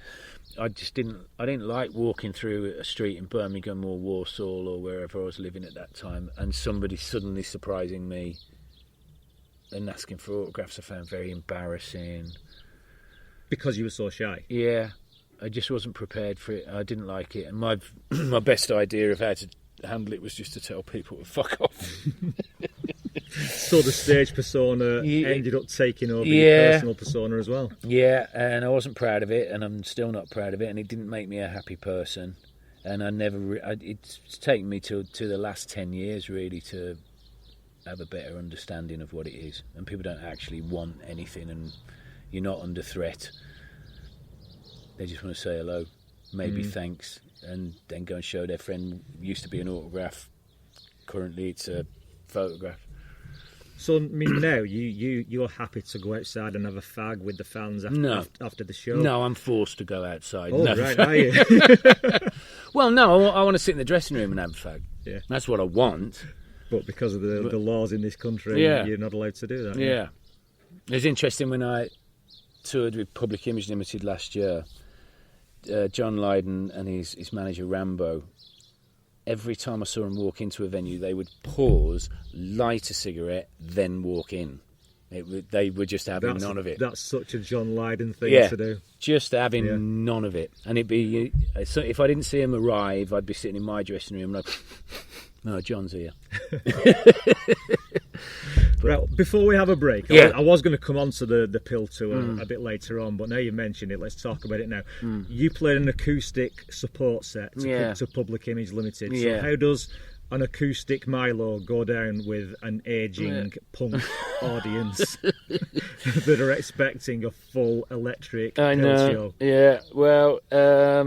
I didn't like walking through a street in Birmingham or Warsaw or wherever I was living at that time, and somebody suddenly surprising me and asking for autographs. I found very embarrassing. Because you were so shy? Yeah, I just wasn't prepared for it. I didn't like it, and my best idea of how to handle it was just to tell people to fuck off. So the stage persona ended up taking over your personal persona as well. Yeah, and I wasn't proud of it, and I'm still not proud of it, and it didn't make me a happy person. And I never. It's taken me to the last 10 years really to have a better understanding of what it is. And people don't actually want anything, and you're not under threat. They just want to say hello, maybe thanks, and then go and show their friend. Used to be an autograph, currently it's a photograph. So, I mean, now you're happy to go outside and have a fag with the fans after the show? No, I'm forced to go outside. Oh, no. right, are you? Well, no, I want to sit in the dressing room and have a fag. Yeah. That's what I want. But because of the laws in this country, you're not allowed to do that. Yeah. It was interesting when I toured with Public Image Limited last year. John Lydon and his manager Rambo, every time I saw them walk into a venue, they would pause, light a cigarette, then walk in. They were just having none of it. That's such a John Lydon thing to do. Just having none of it. And it'd be, so if I didn't see him arrive, I'd be sitting in my dressing room like, no, John's here. Right, before we have a break, I was going to come on to the Pill tour a bit later on, but now you mentioned it, let's talk about it now. You played an acoustic support set to Public Image Limited. So how does an acoustic Milo go down with an ageing punk audience that are expecting a full electric Pill show? Yeah, well, I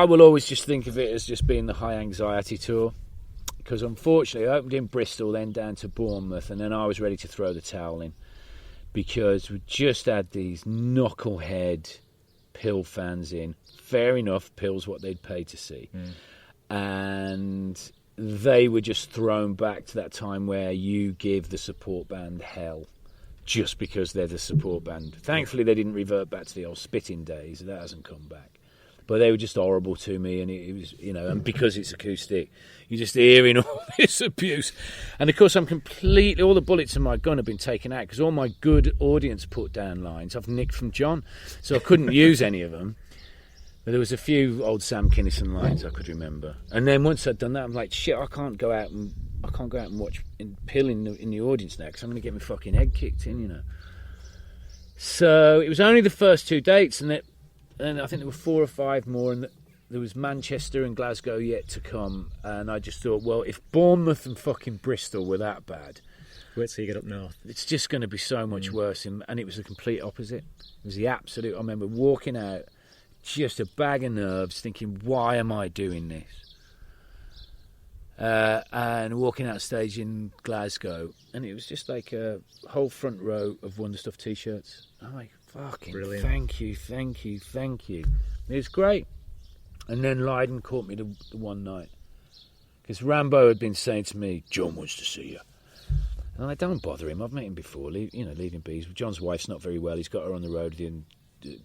will always just think of it as just being the high anxiety tour. Because unfortunately I opened in Bristol, then down to Bournemouth, and then I was ready to throw the towel in because we just had these knucklehead Pill fans in. Fair enough, Pill's what they'd pay to see. And they were just thrown back to that time where you give the support band hell just because they're the support band. Thankfully they didn't revert back to the old spitting days. That hasn't come back. But they were just horrible to me, and it was, and because it's acoustic, you're just hearing all this abuse. And of course, all the bullets in my gun have been taken out because all my good audience put down lines I've nicked from John, so I couldn't use any of them. But there was a few old Sam Kinison lines I could remember. And then once I'd done that, I'm like, shit, I can't go out and watch Pill in the audience now because I'm going to get my fucking head kicked in, So it was only the first 2 dates, and I think there were 4 or 5 more, and there was Manchester and Glasgow yet to come. And I just thought, well, if Bournemouth and fucking Bristol were that bad, wait till you get up north. It's just going to be so much worse. And it was the complete opposite. It was the absolute. I remember walking out, just a bag of nerves, thinking, why am I doing this? And walking out stage in Glasgow, and it was just like a whole front row of Wonder Stuff T-shirts. I'm like, fucking brilliant. Thank you. It was great. And then Lydon caught me the one night because Rambo had been saying to me, John wants to see you. And I don't bother him. I've met him before, leaving bees. John's wife's not very well. He's got her on the road and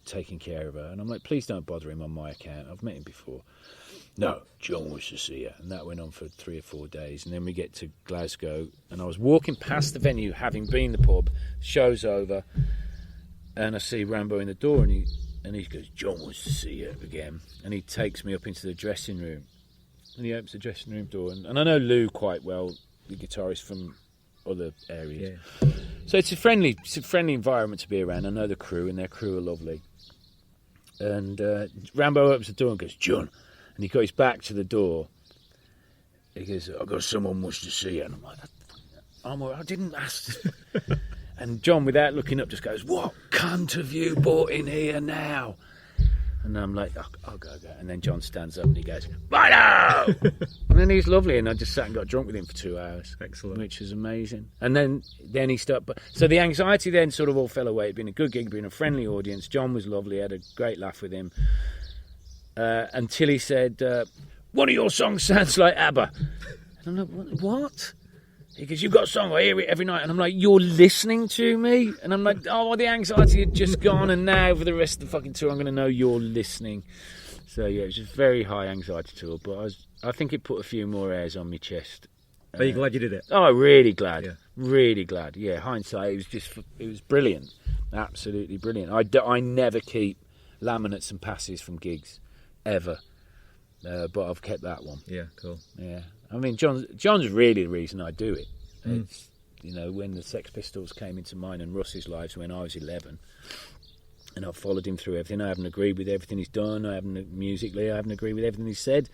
taking care of her. And I'm like, please don't bother him on my account. I've met him before. No, John wants to see you. And that went on for 3 or 4 days. And then we get to Glasgow, and I was walking past the venue, having been the pub, show's over, and I see Rambo in the door, and he goes, John wants to see you again. And he takes me up into the dressing room, and he opens the dressing room door, and I know Lou quite well, the guitarist from other areas. Yeah. So it's a friendly environment to be around. I know the crew, and their crew are lovely. And Rambo opens the door and goes, John. And he goes back to the door. He goes, I've got someone wants to see you. And I'm like, I didn't ask. And John, without looking up, just goes, what cunt have you brought in here now? And I'm like, I'll go. And then John stands up and he goes, Righto! And then he's lovely. And I just sat and got drunk with him for 2 hours. Excellent. Which was amazing. And then he stopped. So the anxiety then sort of all fell away. It'd been a good gig, been a friendly audience. John was lovely. I had a great laugh with him. Until he said, one of your songs sounds like ABBA. And I'm like, what? He goes, you've got a song, I hear it every night. And I'm like, you're listening to me? And I'm like, oh, well, the anxiety had just gone, and now for the rest of the fucking tour, I'm going to know you're listening. So, yeah, it was just a very high anxiety tour, but I think it put a few more hairs on my chest. Are you glad you did it? Oh, really glad. Yeah. Really glad. Yeah, hindsight, it was brilliant. Absolutely brilliant. I never keep laminates and passes from gigs, ever. But I've kept that one. Yeah, cool. Yeah. I mean, John's really the reason I do it. It's, when the Sex Pistols came into mine and Russ's lives when I was 11, and I've followed him through everything. I haven't agreed with everything he's done. I haven't agreed with everything he's said.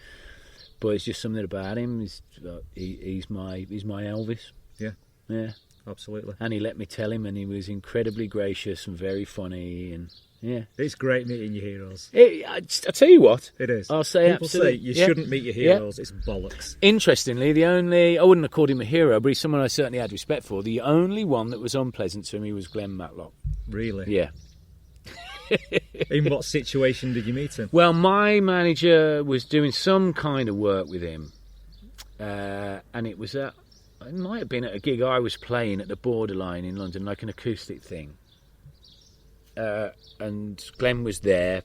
But it's just something about him. He's my Elvis. Yeah. Yeah. Absolutely. And he let me tell him, and he was incredibly gracious and very funny, and yeah. It's great meeting your heroes. I tell you what. It is. I'll say People absolutely. say you shouldn't meet your heroes. Yeah. It's bollocks. Interestingly, I wouldn't have called him a hero, but he's someone I certainly had respect for. The only one that was unpleasant to me was Glenn Matlock. Really? Yeah. In what situation did you meet him? Well, my manager was doing some kind of work with him, and it might have been at a gig I was playing at the Borderline in London, like an acoustic thing. And Glenn was there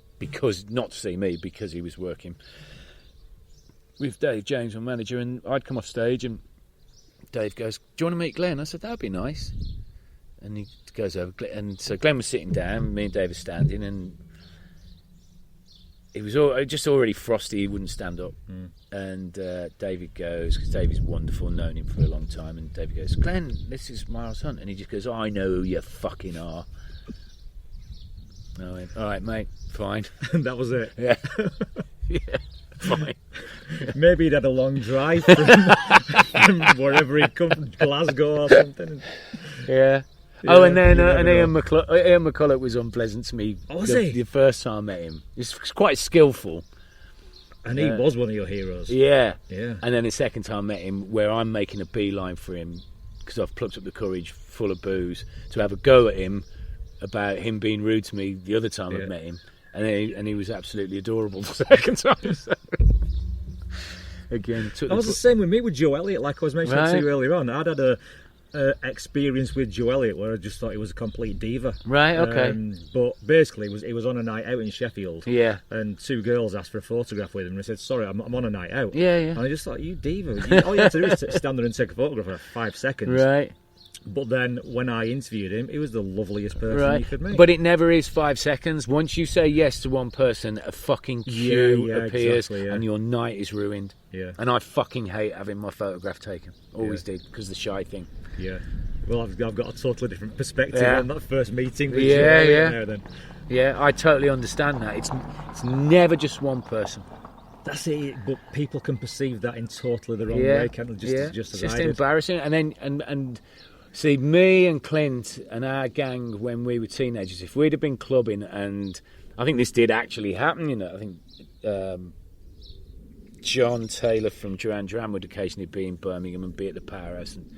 not to see me, because he was working with Dave James, my manager, and I'd come off stage and Dave goes, do you want to meet Glenn? I said, that'd be nice. And he goes over, and so Glenn was sitting down, me and Dave were standing, and he was just already frosty, he wouldn't stand up. And David goes, because David's wonderful, known him for a long time, and David goes, Glenn, this is Miles Hunt. And he just goes, I know who you fucking are. I went, all right, mate, fine. And that was it. Yeah. Yeah, fine. Maybe he'd had a long drive from wherever he'd come from, Glasgow or something. Yeah. Oh, and then Ian McCulloch was unpleasant to me. Oh, was he? The first time I met him. He's quite skillful. And he was one of your heroes. Yeah. Yeah. And then the second time I met him, where I'm making a beeline for him, because I've plucked up the courage full of booze to have a go at him about him being rude to me the other time I've met him. And he was absolutely adorable the second time. So. Again, I was the same with me with Joe Elliott, like I was mentioning to you earlier on. I'd had a experience with Joe Elliott where I just thought he was a complete diva. Right, okay. But basically, it was on a night out in Sheffield. Yeah. And two girls asked for a photograph with him, and I said, sorry, I'm on a night out. Yeah, yeah. And I just thought, you diva. All you have to do is stand there and take a photograph for 5 seconds. Right. But then when I interviewed him, he was the loveliest person you could meet. But it never is 5 seconds. Once you say yes to one person, a fucking queue appears and your night is ruined. Yeah. And I fucking hate having my photograph taken. Always did, because the shy thing. Yeah. Well, I've got a totally different perspective on that first meeting with now then. Yeah, I totally understand that. It's never just one person. That's it, but people can perceive that in totally the wrong way, can't they? Just as it's I did. Embarrassing. And then and see, me and Clint and our gang when we were teenagers, if we'd have been clubbing, and I think this did actually happen, I think John Taylor from Duran Duran would occasionally be in Birmingham and be at the Powerhouse, and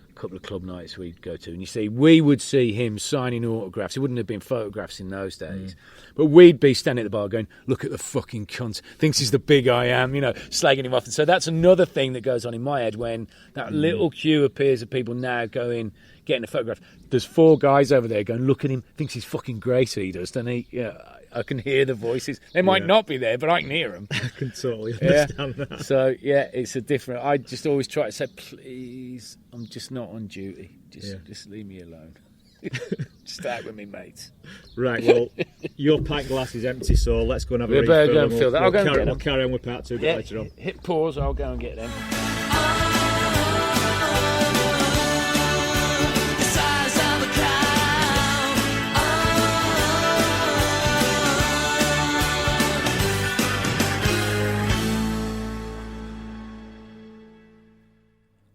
a couple of club nights we'd go to, and you see, we would see him signing autographs. It wouldn't have been photographs in those days, but we'd be standing at the bar going, look at the fucking cunt, thinks he's the big I am, slagging him off. And so that's another thing that goes on in my head when that little queue appears of people now getting a photograph. There's 4 guys over there going, look at him, thinks he's fucking great, he does, doesn't he? Yeah, I can hear the voices. They might not be there, but I can hear them. I can totally understand that. So, it's a different... I just always try to say, please, I'm just not on duty. Just leave me alone. Just out with me, mates. Right, well, your pint glass is empty, so let's go and have a refill. Better go and fill that. I'll go and get them. We'll carry on with part 2 a bit later on. Hit pause, I'll go and get them.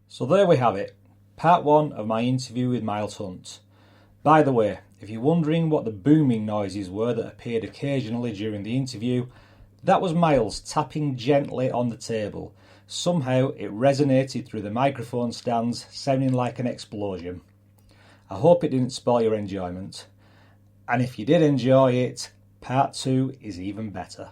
So there we have it, part 1 of my interview with Miles Hunt. By the way, if you're wondering what the booming noises were that appeared occasionally during the interview, that was Miles tapping gently on the table. Somehow it resonated through the microphone stands, sounding like an explosion. I hope it didn't spoil your enjoyment. And if you did enjoy it, part 2 is even better.